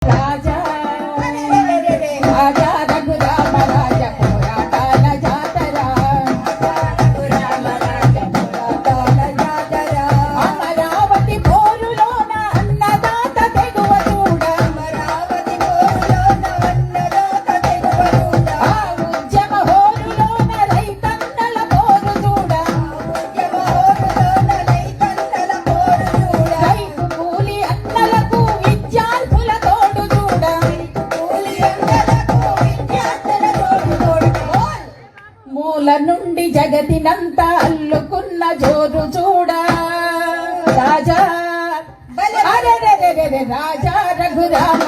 రాజా రాజా రఘురామ రాజ పోరాటాల జాతర అమరావతి పోరులోన అన్నదాత తెగువ చూడ ఆ ఉద్యమ హోరులోన రైతన్నల పోరు చూడ రైతు కూలి అన్నలకు విద్యార్థుల తోడు చూడ మూల నుండి జగతినంతా అల్లుకున్న జోరు చూడ రాజా రాజా రఘురామ